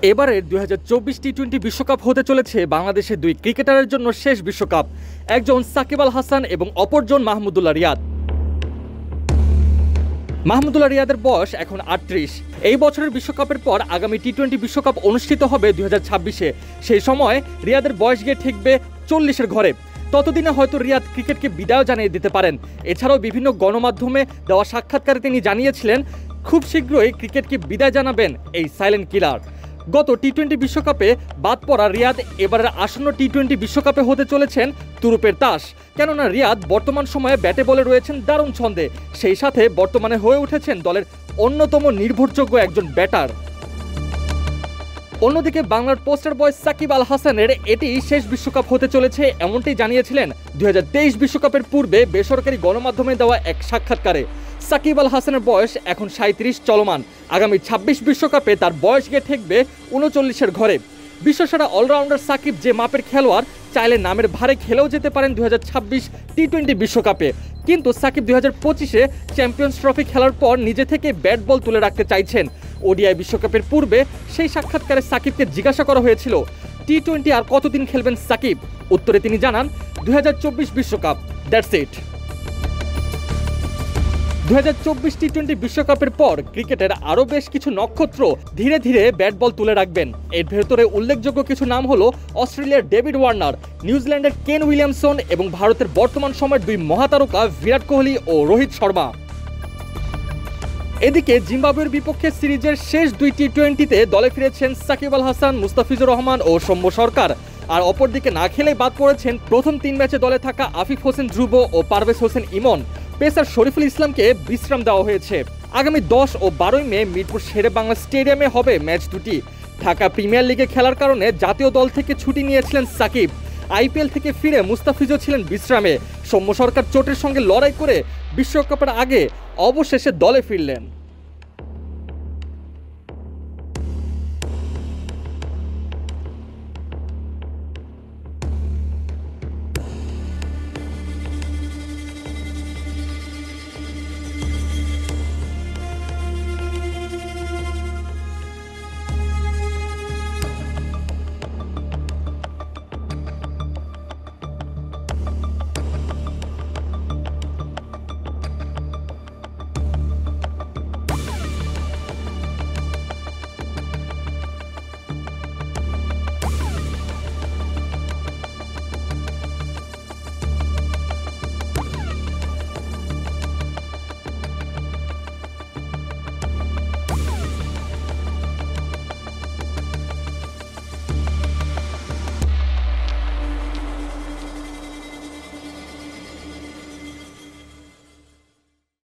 এবারের 2024 টি-20 বিশ্বকাপ হতে চলেছে বাংলাদেশের দুই ক্রিকেটারের জন্য শেষ বিশ্বকাপ। একজন সাকিব আল হাসান এবং অপরজন মাহমুদুল্লাহ রিয়াদ। মাহমুদুল্লাহ রিয়াদের বয়স এখন 38। এই বছরের বিশ্বকাপের পর আগামী টি-20 বিশ্বকাপ অনুষ্ঠিত হবে 2026-এ। সেই সময় রিয়াদের বয়স গিয়ে ঠেকবে 40-এর ঘরে। ততদিনে হয়তো রিয়াদ ক্রিকেটকে বিদায় জানিয়ে দিতে পারেন। এছাড়াও বিভিন্ন গণমাধ্যমে দেওয়া সাক্ষাৎকারে তিনি জানিয়েছিলেন খুব শীঘ্রই ক্রিকেটকে বিদায় জানাবেন এই সাইলেন্ট কিলার। গত টি-20 বিশ্বকাপে বাদ পড়া রিয়াদ এবারের আসন্ন টি-20 বিশ্বকাপে হতে চলেছেন তুরুপের তাস। কেননা রিয়াদ বর্তমান সময়ে ব্যাটে বলে রয়েছেন দারুণ ছন্দে, সেই সাথে বর্তমানে হয়ে উঠেছেন দলের অন্যতম নির্ভরযোগ্য একজন ব্যাটার। অন্যদিকে বাংলার পোস্টার বয় সাকিব আল হাসানের এটি শেষ বিশ্বকাপ হতে চলেছে এমনটি জানিয়েছিলেন 2023 বিশ্বকাপের পূর্বে বেসরকারি গণমাধ্যমে দেওয়া এক সাক্ষাৎকারে। সাকিব আল হাসানের বয়স এখন 37 চলমান। আগামী 26 বিশ্বকাপে তার বয়স গিয়ে ঠেকবে 39-এর ঘরে। বিশ্বসেরা অলরাউন্ডার সাকিব যে মাপের খেলোয়াড়, চাইলে নামের ভারে খেলেও যেতে পারেন 2026 টি-20 বিশ্বকাপে। কিন্তু সাকিব 2025-এ চ্যাম্পিয়ন্স ট্রফি খেলার পর নিজে থেকে ব্যাট বল তুলে রাখতে চাইছেন। ওডিআই বিশ্বকাপের পূর্বে সেই সাক্ষাৎকারে সাকিবকে জিজ্ঞাসা করা হয়েছিল টি-20 আর কতদিন খেলবেন সাকিব। উত্তরে তিনি জানান 2024 বিশ্বকাপ, দ্যাটস ইট। 2024 টি-20 বিশ্বকাপের পর ক্রিকেটের আরও বেশ কিছু নক্ষত্র ধীরে ধীরে ব্যাট বল তুলে রাখবেন। এর ভেতরে উল্লেখযোগ্য কিছু নাম হলো অস্ট্রেলিয়ার ডেভিড ওয়ার্নার, নিউজিল্যান্ডের কেন উইলিয়ামসন এবং ভারতের বর্তমান সময়ের দুই মহাতারকা বিরাট কোহলি ও রোহিত শর্মা। এদিকে জিম্বাবুয়ের বিপক্ষে সিরিজের শেষ দুই টি-20-তে দলে ফিরেছেন সাকিব আল হাসান, মুস্তাফিজুর রহমান ও সৌম্য সরকার। আর অপরদিকে না খেলেই বাদ পড়েছেন প্রথম 3 ম্যাচে দলে থাকা আফিফ হোসেন ধ্রুব ও পারভেজ হোসেন ইমন। পেসার শরীফুল ইসলামকে বিশ্রাম দেওয়া হয়েছে। আগামী 10 ও 12 মে মিরপুর শেরে বাংলা স্টেডিয়ামে হবে ম্যাচ দুটি। ঢাকা প্রিমিয়ার লিগে খেলার কারণে জাতীয় দল থেকে ছুটি নিয়েছিলেন সাকিব। আইপিএল থেকে ফিরে মুস্তাফিজও ছিলেন বিশ্রামে। সৌম্য সরকার চোটের সঙ্গে লড়াই করে বিশ্বকাপের আগে অবশেষে দলে ফিরলেন।